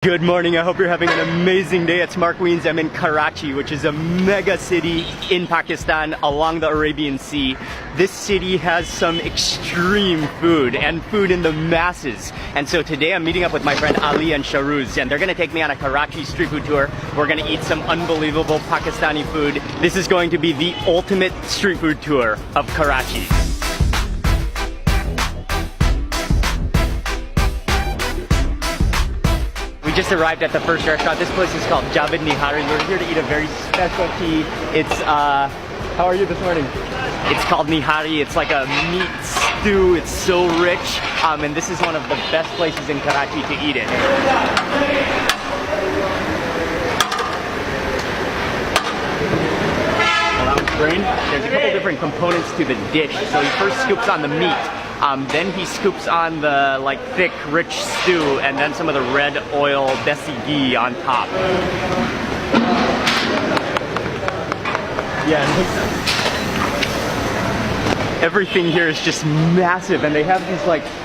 Good morning, I hope you're having an amazing day. It's Mark Weens. I'm in Karachi, which is a mega city in Pakistan along the Arabian Sea. This city has some extreme food and food in the masses. And so today I'm meeting up with my friend Ali and Shahruz, and they're gonna take me on a Karachi street food tour. We're gonna eat some unbelievable Pakistani food. This is going to be the ultimate street food tour of Karachi. We just arrived at the first restaurant. This place is called Javed Nihari. We're here to eat a very specialty. It's, how are you this morning? It's called Nihari. It's like a meat stew. It's so rich. And this is one of the best places in Karachi to eat it. There's a couple different components to the dish. So he first scoops on the meat. Then he scoops on the thick, rich stew, and then some of the red oil desi ghee on top. Yeah, everything here is just massive, and they have these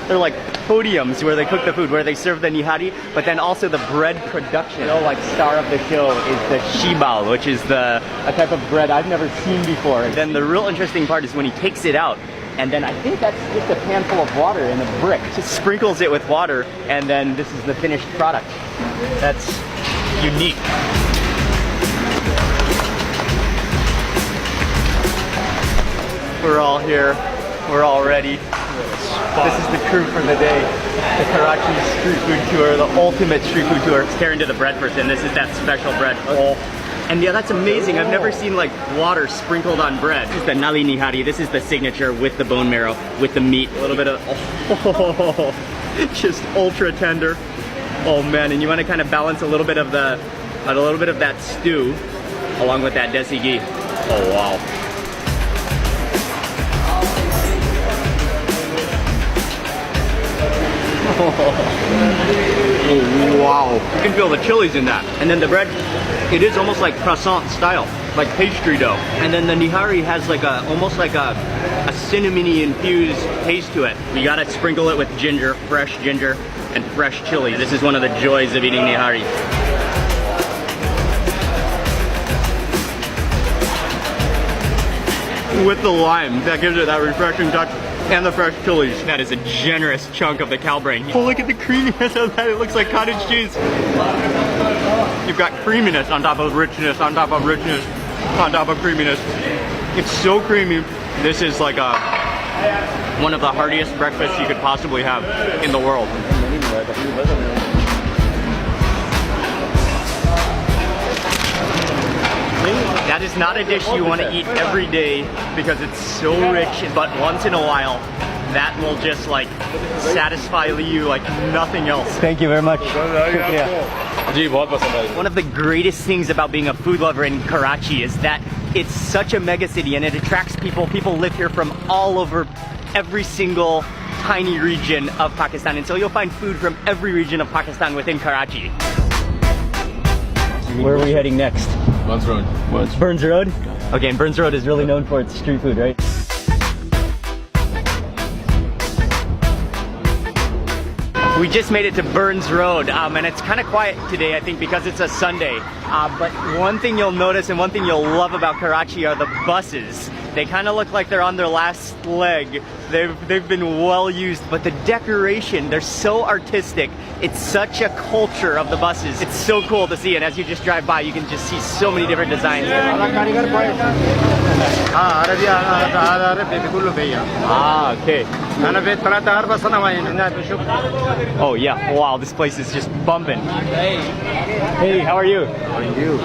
they're like podiums where they cook the food, where they serve the nihari, but then also the bread production. Star of the show is the shibal, which is a type of bread I've never seen before. And then the real interesting part is when he takes it out, and then I think that's just a pan full of water in a brick. Just sprinkles it with water, and then this is the finished product. That's unique. We're all here. We're all ready. This is the crew for the day. The Karachi street food tour, the ultimate street food tour. Let's tear into the bread first, and this is that special bread. Oh. And yeah, that's amazing. I've never seen water sprinkled on bread. This is the nali nihari. This is the signature with the bone marrow, with the meat. A little bit of, just ultra tender. Oh man, and you want to kind of balance a little bit of that stew along with that desi ghee. Oh wow. Oh, wow. You can feel the chilies in that. And then the bread, it is almost like croissant style, like pastry dough. And then the nihari has almost like a cinnamony infused taste to it. You gotta sprinkle it with ginger, fresh ginger, and fresh chili. This is one of the joys of eating nihari. With the lime, that gives it that refreshing touch. And the fresh chilies. That is a generous chunk of the cow brain. Oh, look at the creaminess of that. It looks like cottage cheese. You've got creaminess on top of richness, on top of richness, on top of creaminess. It's so creamy. This is one of the heartiest breakfasts you could possibly have in the world. That is not a dish you want to eat every day because it's so rich, but once in a while, that will just satisfy you like nothing else. Thank you very much. One of the greatest things about being a food lover in Karachi is that it's such a mega city and it attracts people. People live here from all over every single tiny region of Pakistan, and so you'll find food from every region of Pakistan within Karachi. Where are we heading next? Burns Road. Burns Road? Okay, and Burns Road is really known for its street food, right? We just made it to Burns Road, and it's kind of quiet today, I think, because it's a Sunday. But one thing you'll notice and one thing you'll love about Karachi are the buses. They kind of look like they're on their last leg. They've been well used, but the decoration, they're so artistic. It's such a culture of the buses. It's so cool to see, and as you just drive by, you can just see so many different designs. Ah, okay. Oh yeah, wow, this place is just bumping. Hey, how are you? How are you?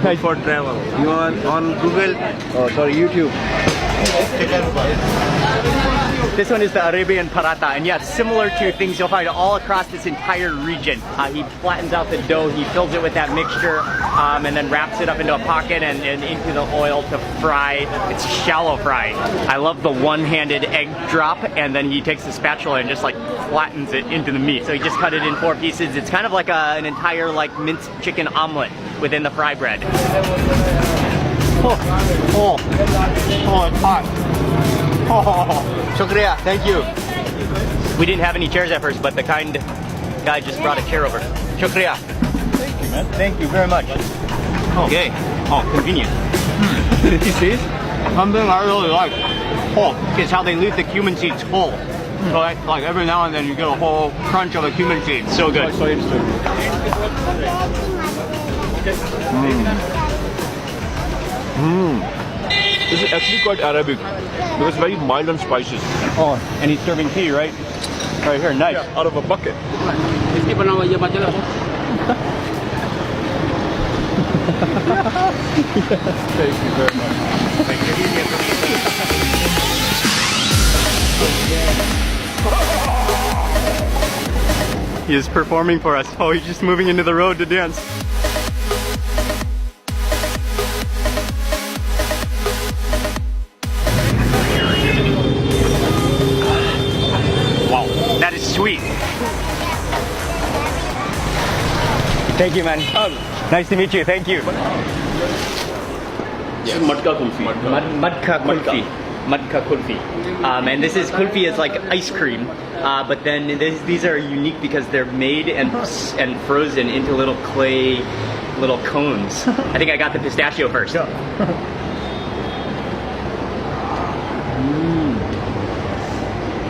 Nice. For travel. You on Google? Oh, sorry, YouTube. This one is the Arabian paratha, and yeah, similar to things you'll find all across this entire region. He flattens out the dough, he fills it with that mixture, and then wraps it up into a pocket and into the oil to fry. It's shallow fry. I love the one-handed egg drop, and then he takes the spatula and just flattens it into the meat. So he just cut it in 4 pieces. It's kind of like an entire minced chicken omelet within the fry bread. Oh, it's hot. Oh, shukriya, thank you. We didn't have any chairs at first, but the kind guy just brought a chair over. Shukriya. Thank you, man. Thank you very much. Okay. Oh, convenient. You see? Something I really like. Whole. It's how they leave the cumin seeds whole. So like every now and then you get a whole crunch of a cumin seed. So good. This is actually quite Arabic because very mild on spices. Oh, and he's serving tea, right? Right here, nice. Yeah, out of a bucket. Thank you very much. He is performing for us. Oh, he's just moving into the road to dance. Wow, that is sweet. Thank you, man. Nice to meet you. Thank you. This is Madka kulfi. Madka kulfi. Madka kulfi. And this is kulfi is like ice cream, but then these are unique because they're made and frozen into little clay, little cones. I think I got the pistachio first.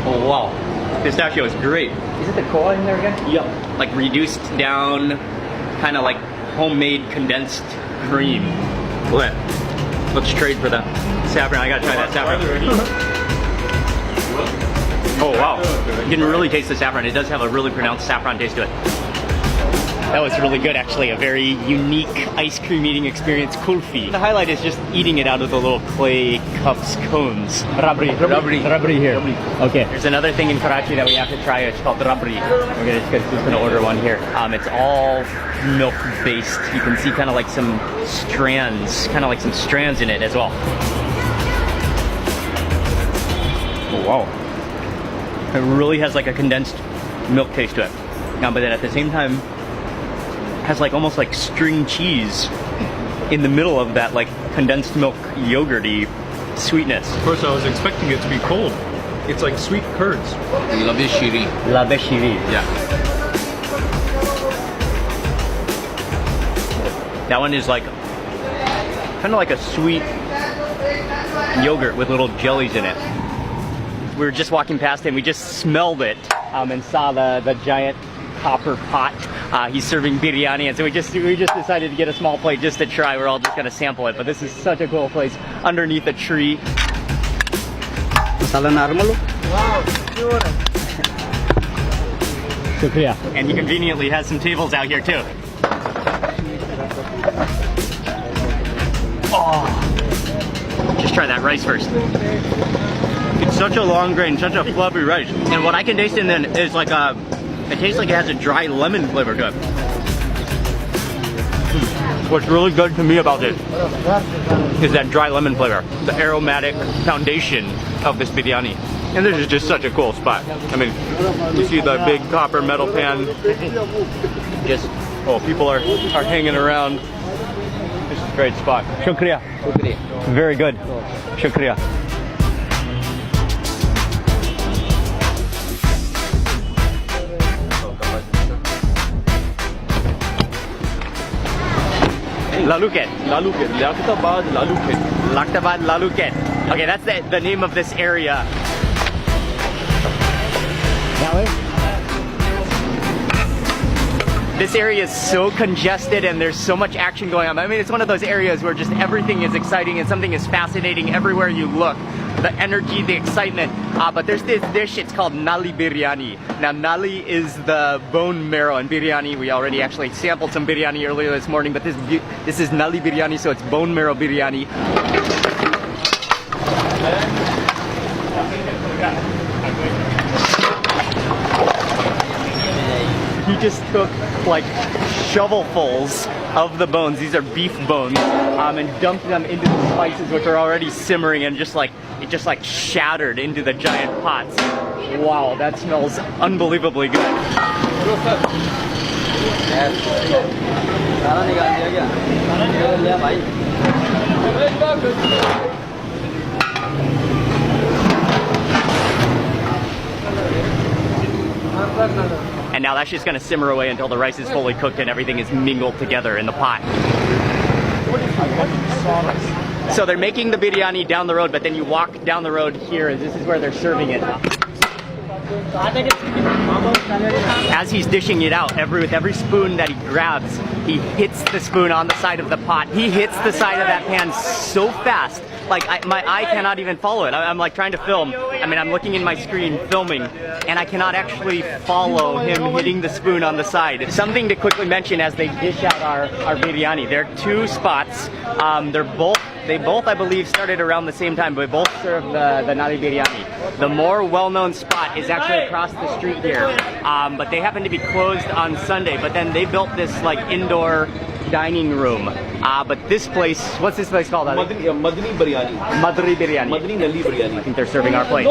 Oh wow, pistachio is great. Is it the cola in there again? Yeah. Like reduced down, kind of like homemade condensed cream. Let's trade for the saffron. I gotta try that saffron. Oh wow, you can really taste the saffron. It does have a really pronounced saffron taste to it. That was really good actually, a very unique ice cream eating experience, kulfi. The highlight is just eating it out of the little clay cups, cones. Rabri here. Okay. There's another thing in Karachi that we have to try, it's called rabri. We're just gonna order one here. It's all milk based. You can see kind of like some strands in it as well. Oh wow. It really has like a condensed milk taste to it. But then at the same time, has like almost like string cheese in the middle of that like condensed milk yogurty sweetness. First, I was expecting it to be cold. It's like sweet curds. Labeshiri. Yeah. That one is like kind of like a sweet yogurt with little jellies in it. We were just walking past him. We just smelled it and saw the giant copper pot. He's serving biryani, and so we just decided to get a small plate just to try. We're all just gonna sample it, but this is such a cool place underneath a tree. Masala normal. Wow, Shukriya. And he conveniently has some tables out here too. Oh, just try that rice first. It's such a long grain, such a fluffy rice, and what I can taste in then is like a. It tastes like it has a dry lemon flavor to it. What's really good to me about this is that dry lemon flavor, the aromatic foundation of this biryani. And this is just such a cool spot. I mean, you see the big copper metal pan. Just, oh, people are hanging around. This is a great spot. Shukriya. Very good. Shukriya. Laluket. Lakhtabad Laluket. Lakhtabad Laluket. Okay, that's the name of this area. That way? This area is so congested and there's so much action going on. I mean, it's one of those areas where just everything is exciting and something is fascinating everywhere you look. The energy, the excitement. But there's this dish, it's called nali biryani. Now, nali is the bone marrow in biryani. We already actually sampled some biryani earlier this morning, but this is nali biryani, so it's bone marrow biryani. He just took like shovelfuls of the bones, these are beef bones, and dumped them into the spices which are already simmering, and it just like shattered into the giant pots. Wow, that smells unbelievably good. and now that's just gonna simmer away until the rice is fully cooked and everything is mingled together in the pot. So they're making the biryani down the road, but then you walk down the road here, and this is where they're serving it. As he's dishing it out, with every spoon that he grabs, he hits the spoon on the side of the pot. He hits the side of that pan so fast, like my eye cannot even follow it. I'm like trying to film. I mean, I'm looking in my screen filming, and I cannot actually follow him hitting the spoon on the side. Something to quickly mention as they dish out our biryani. There are two spots. They both, I believe, started around the same time, but both serve the nari biryani. The more well-known spot is actually across the street here, but they happen to be closed on Sunday. But then they built this like indoor dining room. But this place, what's this place called? Madri Biryani. Madri Biryani. Madri Nali Biryani. I think they're serving our plate.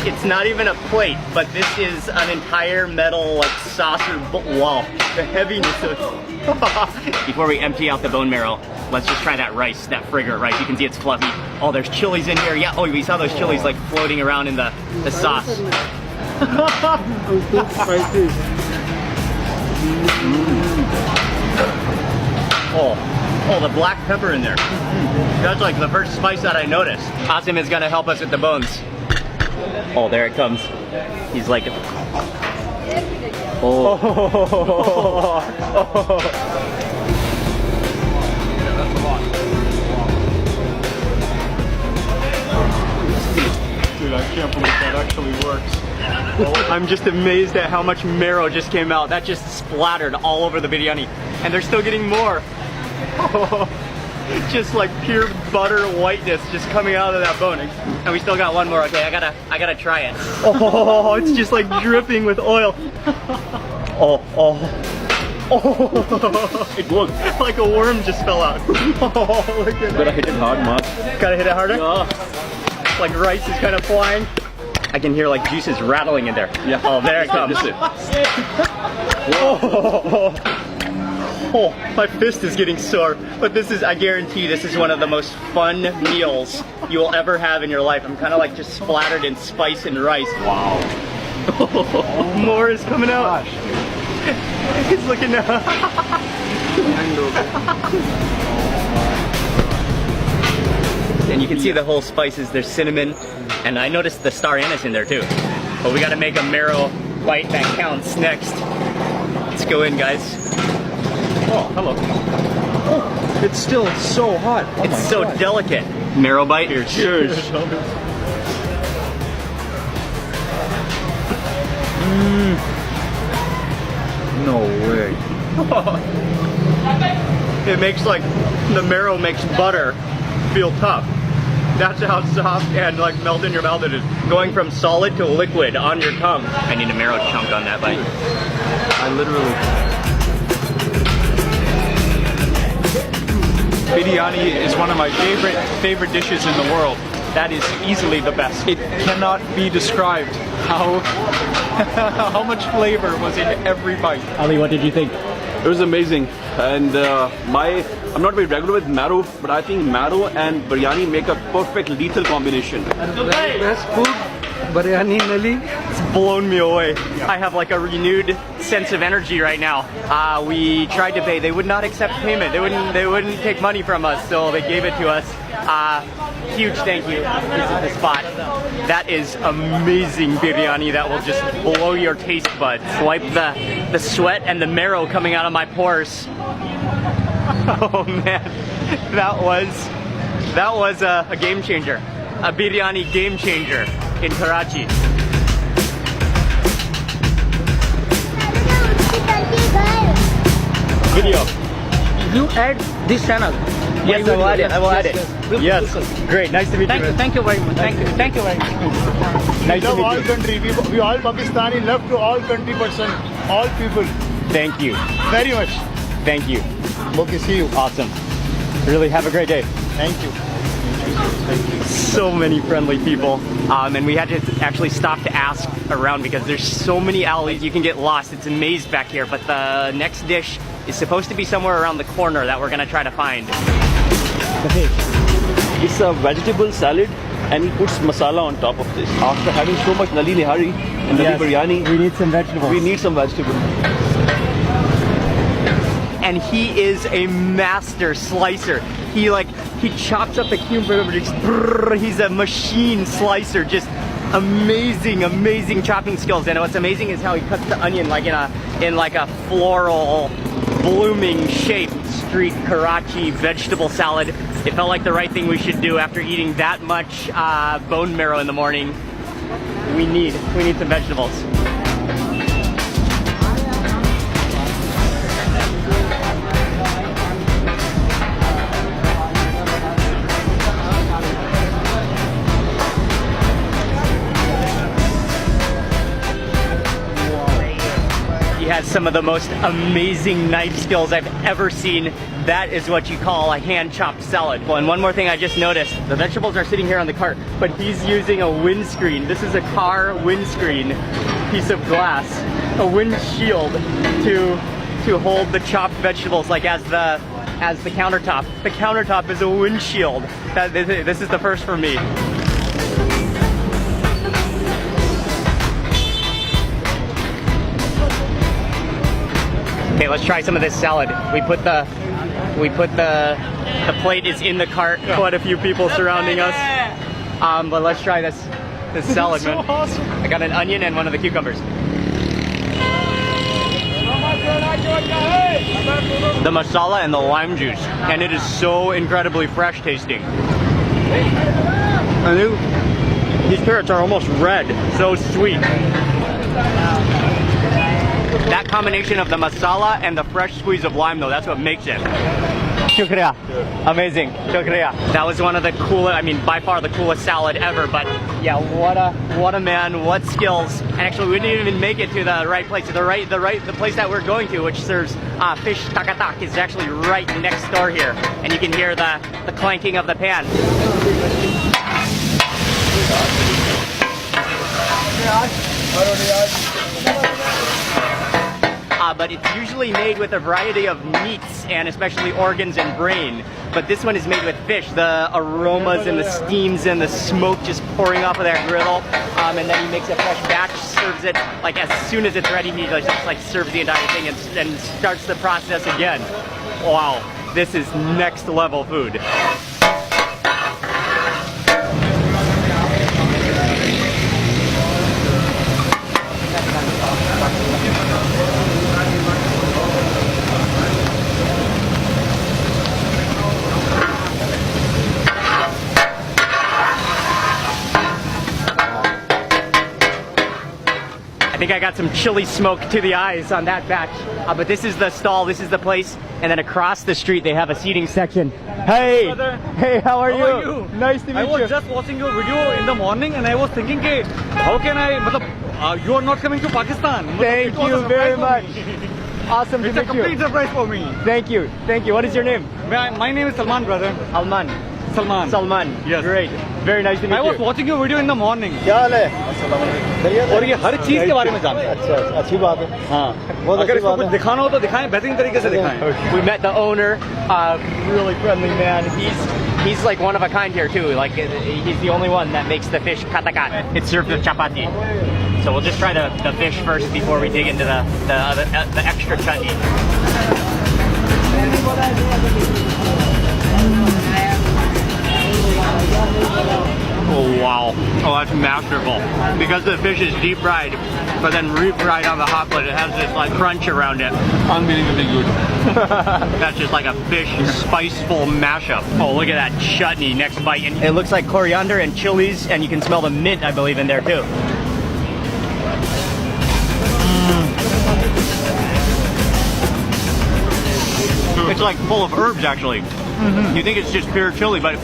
It's not even a plate, but this is an entire metal like saucer wall. The heaviness of it. Before we empty out the bone marrow, let's just try that rice, that fragrant rice. You can see it's fluffy. Oh, there's chilies in here. Yeah, oh, we saw those chilies like floating around in the sauce. Oh, the black pepper in there. That's like the first spice that I noticed. Asim is gonna help us with the bones. Oh, there it comes. He's like, oh. Dude, I can't believe that actually works. I'm just amazed at how much marrow just came out. That just splattered all over the biryani. And they're still getting more. Just like pure butter whiteness just coming out of that bone. And we still got one more. Okay, I gotta try it. Oh, it's just like dripping with oil. Oh. It worked. Like a worm just fell out. Oh, look at that. Gotta hit it hard, Mark. Gotta hit it harder? Yeah. Like rice is kind of flying. I can hear like juices rattling in there. Yeah. Oh, there it comes. Oh, my fist is getting sore. But this is, I guarantee, this is one of the most fun meals you will ever have in your life. I'm kind of like just splattered in spice and rice. Wow. More is coming out. He's looking now. And you can see the whole spices. There's cinnamon, and I noticed the star anise in there too. But we got to make a marrow white that counts next. Let's go in, guys. Oh, hello. Oh, it's still so hot. Oh, it's so delicate. Marrow bite. Here, cheers. No way. It makes like, the marrow makes butter feel tough. That's how soft and like melt in your mouth it is. Going from solid to liquid on your tongue. I need a marrow chunk on that bite. I literally... Biryani is one of my favorite dishes in the world. That is easily the best. It cannot be described how much flavor was in every bite. Ali, what did you think? It was amazing. And I'm not very regular with marrow, but I think marrow and biryani make a perfect lethal combination. Best food, biryani nali. It's blown me away. Yeah. I have like a renewed sense of energy right now. We tried to pay. They would not accept payment. They wouldn't take money from us, so they gave it to us. Huge thank you. This is the spot. That is amazing biryani. That will just blow your taste buds. Wipe the sweat and the marrow coming out of my pores. Oh man, that was a game changer. A biryani game changer in Karachi. Video. You add this channel. Yes, I will add it. I will add it. Yes. Great. Nice to meet you. Thank you very much. Thank you very much. Nice to meet all you. country. We all Pakistani love to all country person, all people. Thank you. Very much. Thank you. Okay, see you. Awesome. Really have a great day. Thank you. So many friendly people, and we had to actually stop to ask around because there's so many alleys you can get lost. It's a maze back here, but the next dish is supposed to be somewhere around the corner that we're gonna try to find. The fish. It's a vegetable salad and he puts masala on top of this. After having so much nali nihari and nali biryani, we need some vegetables. we need some vegetables. And he is a master slicer. He chops up the cucumber. He's a machine slicer. Just amazing chopping skills. And what's amazing is how he cuts the onion like in a floral, blooming shape. Street Karachi vegetable salad. It felt like the right thing we should do after eating that much bone marrow in the morning. We need some vegetables. He has some of the most amazing knife skills I've ever seen. That is what you call a hand-chopped salad. Well, and one more thing I just noticed. The vegetables are sitting here on the cart, but he's using a windscreen. This is a car windscreen piece of glass, a windshield to hold the chopped vegetables like as the countertop. The countertop is a windshield. This is the first for me. Okay, let's try some of this salad. We put the plate is in the cart. Quite a few people surrounding us. But let's try this salad, man. So awesome. I got an onion and one of the cucumbers. The masala and the lime juice, and it is so incredibly fresh tasting. These carrots are almost red, so sweet. That combination of the masala and the fresh squeeze of lime, though, that's what makes it. Shukriya. Amazing. Shukriya. That was one of the coolest, I mean, by far the coolest salad ever. But yeah, what a man, what skills. And actually, we didn't even make it to the right place. The place that we're going to, which serves fish takatak, is actually right next door here. And you can hear the clanking of the pan. But it's usually made with a variety of meats and especially organs and brain. But this one is made with fish. The aromas and the steams and the smoke just pouring off of that griddle. And then he makes a fresh batch, serves it like as soon as it's ready. He just like serves the entire thing and starts the process again. Wow, this is next level food. I think I got some chili smoke to the eyes on that batch. But this is the stall, this is the place. And then across the street, they have a seating section. Hey! Brother. Hey, how are How are you? Nice to meet you. I was just watching your video in the morning and I was thinking, hey, how can I, you are not coming to Pakistan. Thank It was you a surprise very for much. me. Awesome to It's a meet complete you. surprise for me. Thank you. Thank you. What is your name? My name is Salman, brother. Alman. Salman. Salman. Yes. Great. Very nice to meet I you. was watching your video in the morning. क्या हाल है? और ये हर चीज के बारे में जानते हैं। अच्छा, अच्छी बात है। हाँ। बहुत अगर अच्छी इसको बात कुछ है। दिखाना हो तो दिखाएं, बेहतरीन तरीके से दिखाएं। We met the owner, really friendly man. He's like one of a kind here too. Like he's the only one that makes the fish katakat. It's served with chapati. So we'll just try the fish first before we dig into the extra chutney. Oh wow. Oh, that's masterful. Because the fish is deep fried, but then refried on the hot plate, it has this like crunch around it. Unbelievably good. That's just like a fish spiceful mashup. Oh, look at that chutney next bite. And it looks like coriander and chilies, and you can smell the mint, I believe, in there too. It's like full of herbs, actually. You think it's just pure chili, but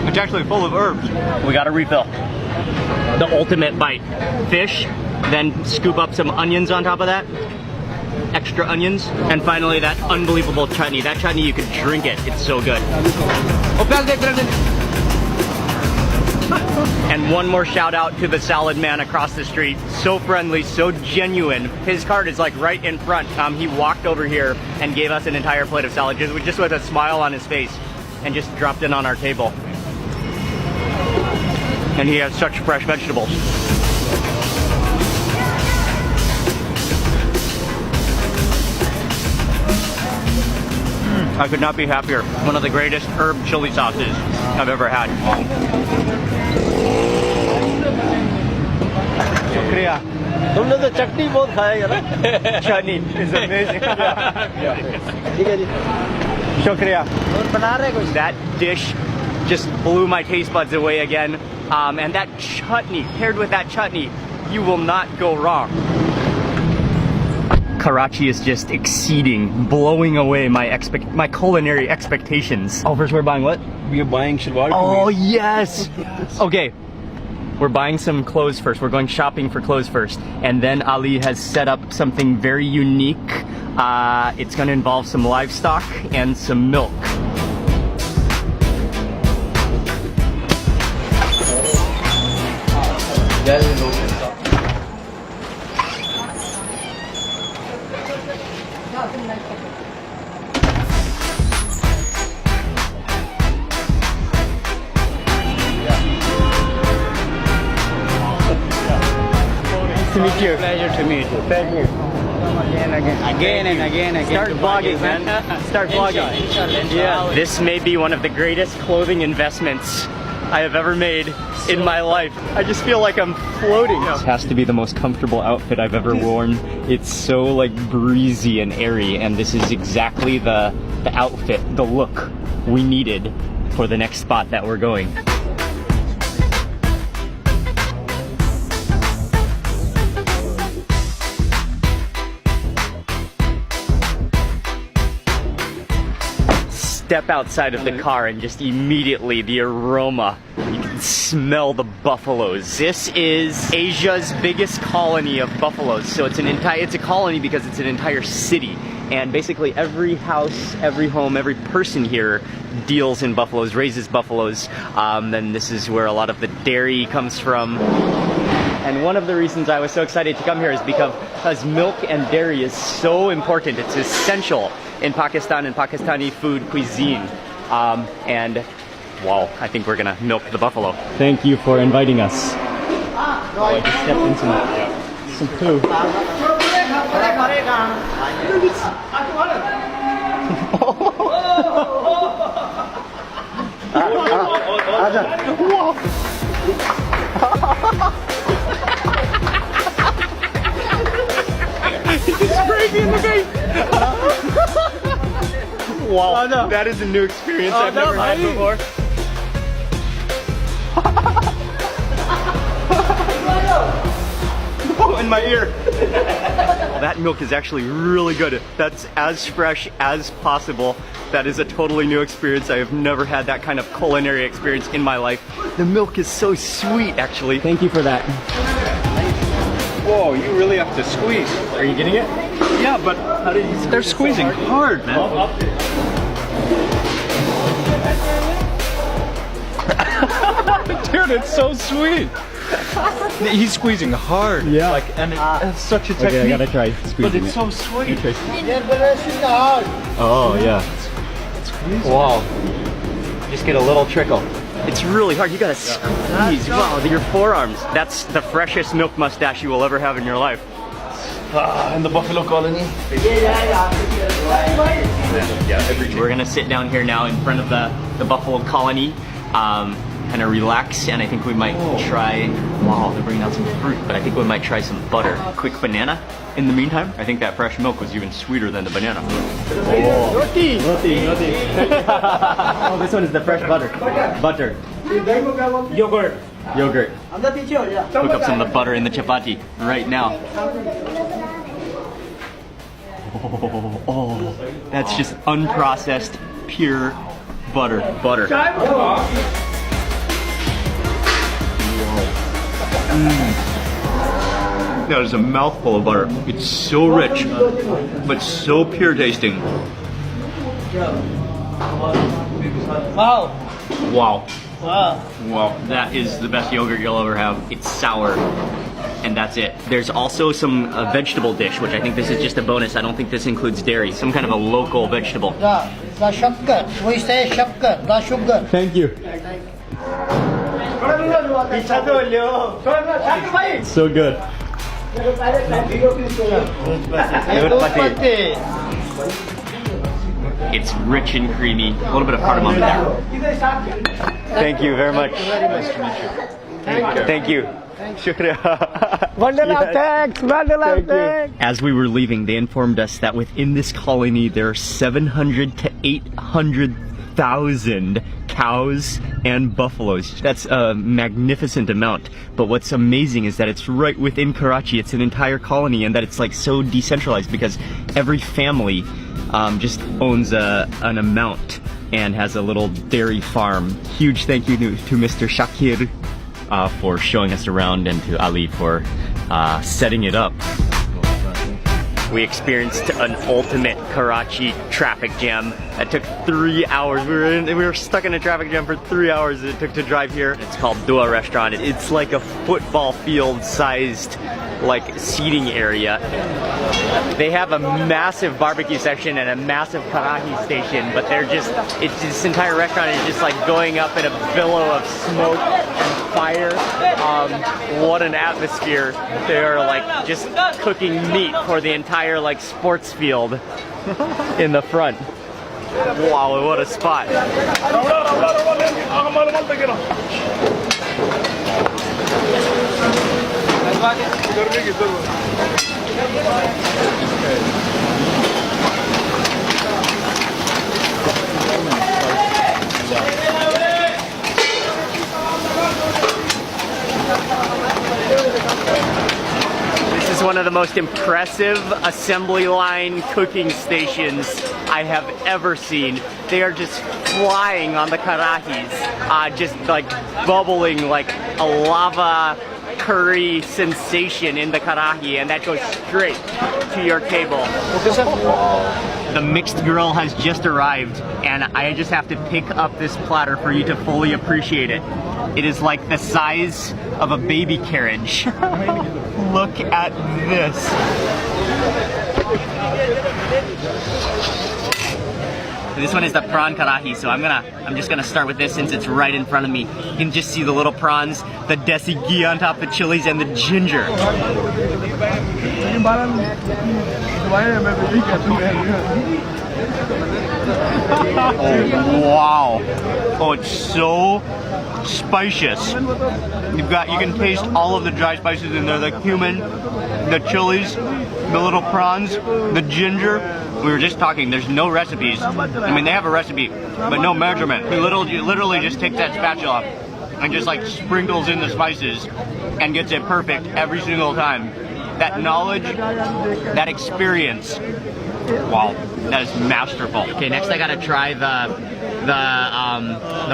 it's actually full of herbs. We got a refill. The ultimate bite. Fish, then scoop up some onions on top of that. Extra onions. And finally that unbelievable chutney. That chutney, you could drink it. It's so good. And one more shout out to the salad man across the street. So friendly, so genuine. His cart is like right in front. He walked over here and gave us an entire plate of salad just with a smile on his face. and just dropped it on our table. And he has such fresh vegetables. I could not be happier. One of the greatest herb chili sauces I've ever had. Shukriya. तुमने तो चटनी बहुत खाया है ना? Chutney is amazing. ठीक है जी. Shukriya. और बना रहे कुछ? That dish just blew my taste buds away again. And that chutney, paired with that chutney, you will not go wrong. Karachi is just exceeding, blowing away my culinary expectations. Oh, first we're buying what? We are buying shalwar. Oh, yes. Okay. We're buying some clothes first. We're going shopping for clothes first. And then Ali has set up something very unique. It's going to involve some livestock and some milk. To meet you. Pleasure to meet you. Thank you. Again and again. Start vlogging, man. Start vlogging. Yeah. This may be one of the greatest clothing investments I have ever made in my life. I just feel like I'm floating. This has to be the most comfortable outfit I've ever worn. It's so like breezy and airy, and this is exactly the outfit, the look we needed for the next spot that we're going. Step outside of the car and just immediately the aroma, you can smell the buffaloes. This is Asia's biggest colony of buffaloes. So it's a colony because it's an entire city. And basically every house, every home, every person here deals in buffaloes, raises buffaloes. Then this is where a lot of the dairy comes from. And one of the reasons I was so excited to come here is because milk and dairy is so important. It's essential in Pakistan and Pakistani food cuisine. And wow, I think we're gonna milk the buffalo. Thank you for inviting us. I just stepped into some poo. Wow, that is a new experience I've never had before. Oh, in my ear. That milk is actually really good. That's as fresh as possible. That is a totally new experience. I have never had that kind of culinary experience in my life. The milk is so sweet, actually. Thank you for that. Whoa, you really have to squeeze. Are you getting it? Yeah, but they're squeezing hard, man. Dude, it's so sweet. He's squeezing hard. Yeah. Like, and it's such a technique. Okay, I gotta try squeezing But it's it. so sweet. Oh, yeah. Wow. Just get a little trickle. It's really hard. You gotta squeeze. Wow, your forearms. That's the freshest milk mustache you will ever have in your life. In the buffalo colony. We're gonna sit down here now in front of the buffalo colony, kind of relax, and I think we might try. Wow, they're bringing out some fruit, but I think we might try some butter. Quick banana. In the meantime, I think that fresh milk was even sweeter than the banana. Oh, roti. Oh, this one is the fresh butter. Butter. Yogurt. Yogurt. Cook up some of the butter in the chapati right now. Oh, that's just unprocessed, pure butter. Butter. That is a mouthful of butter. It's so rich, but so pure tasting. Wow. Wow. Wow. Wow. That is the best yogurt you'll ever have. It's sour. And that's it. There's also some vegetable dish, which I think this is just a bonus. I don't think this includes dairy. Some kind of a local vegetable. The shakkar. We say shakkar, the sugar. Thank you. So good. It's rich and creamy. A little bit of cardamom in there. Thank you very much. Nice to meet you. Thank you. Shukriya. Thanks. Thanks. As we were leaving, they informed us that within this colony there are 700 to 800,000 cows and buffaloes. That's a magnificent amount. But what's amazing is that it's right within Karachi. It's an entire colony, and that it's like so decentralized because every family just owns an amount and has a little dairy farm. Huge thank you to Mr. Shakir for showing us around, and to Ali for setting it up. We experienced an ultimate Karachi traffic jam that took 3 hours. We were stuck in a traffic jam for 3 hours it took to drive here. It's called Dua Restaurant. It's like a football field sized like seating area. They have a massive barbecue section and a massive karahi station, but this entire restaurant is just like going up in a billow of smoke and fire. What an atmosphere. They are like just cooking meat for the entire like sports field in the front. Wow, what a spot. This is one of the most impressive assembly line cooking stations I have ever seen. They are just flying on the karahis, just like bubbling like a lava curry sensation in the karahi, and that goes straight to your table. The mixed grill has just arrived, and I just have to pick up this platter for you to fully appreciate it. It is like the size of a baby carriage. Look at this. This one is the prawn karahi, so I'm just gonna start with this since it's right in front of me. You can just see the little prawns, the desi ghee on top, the chilies, and the ginger. Oh, wow. Oh, it's so spacious. You can taste all of the dry spices in there, the cumin, the chilies, the little prawns, the ginger. We were just talking, there's no recipes. I mean, they have a recipe, but no measurement. We literally just take that spatula and just like sprinkles in the spices and gets it perfect every single time. That knowledge, that experience, wow, that is masterful. Okay, next I gotta try the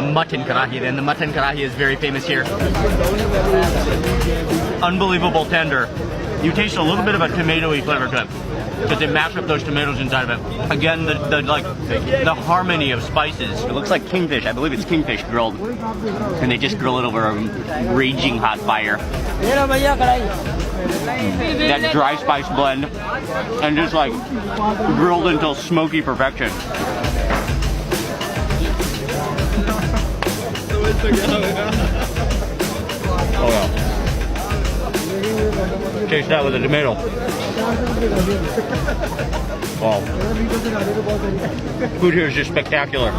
mutton karahi. Then the mutton karahi is very famous here. Unbelievable tender. You taste a little bit of a tomatoey flavor to it, because they mash up those tomatoes inside of it. Again, the harmony of spices. It looks like kingfish. I believe it's kingfish grilled, and they just grill it over a raging hot fire. That dry spice blend, and just like grilled until smoky perfection. Oh yeah. Taste that with a tomato. Wow. Food here is just spectacular.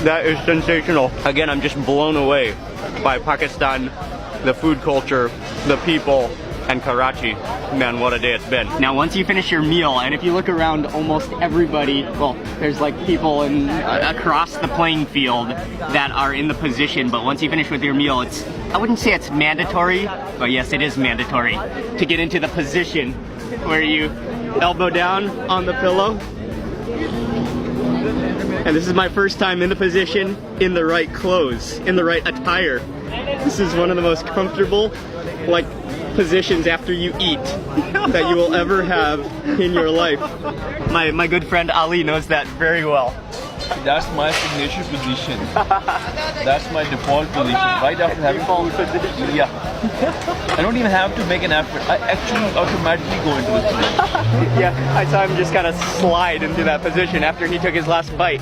That is sensational. Again, I'm just blown away by Pakistan, the food culture, the people, and Karachi. Man, what a day it's been. Now, once you finish your meal, and if you look around, almost everybody, well, there's like people across the playing field that are in the position, but once you finish with your meal, I wouldn't say it's mandatory, but yes, it is mandatory to get into the position where you elbow down on the pillow. And this is my first time in the position, in the right clothes, in the right attire. This is one of the most comfortable, like, positions after you eat that you will ever have in your life. My good friend Ali knows that very well. That's my signature position. That's my default position. Right after having food. Yeah. I don't even have to make an effort. I actually automatically go into this position. Yeah, I saw him just kind of slide into that position after he took his last bite.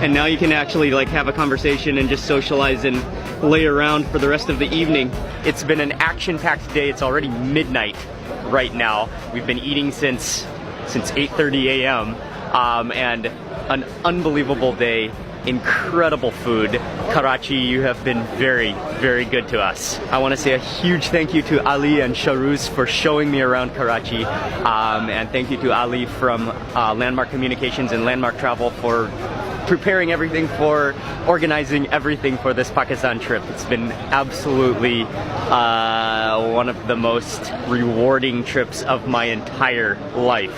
And now you can actually like have a conversation and just socialize and lay around for the rest of the evening. It's been an action-packed day. It's already midnight right now. We've been eating since 8:30 a.m. And an unbelievable day. Incredible food. Karachi, you have been very, very good to us. I want to say a huge thank you to Ali and Sharuz for showing me around Karachi. And thank you to Ali from Landmark Communications and Landmark Travel for preparing everything, for organizing everything for this Pakistan trip. It's been absolutely one of the most rewarding trips of my entire life.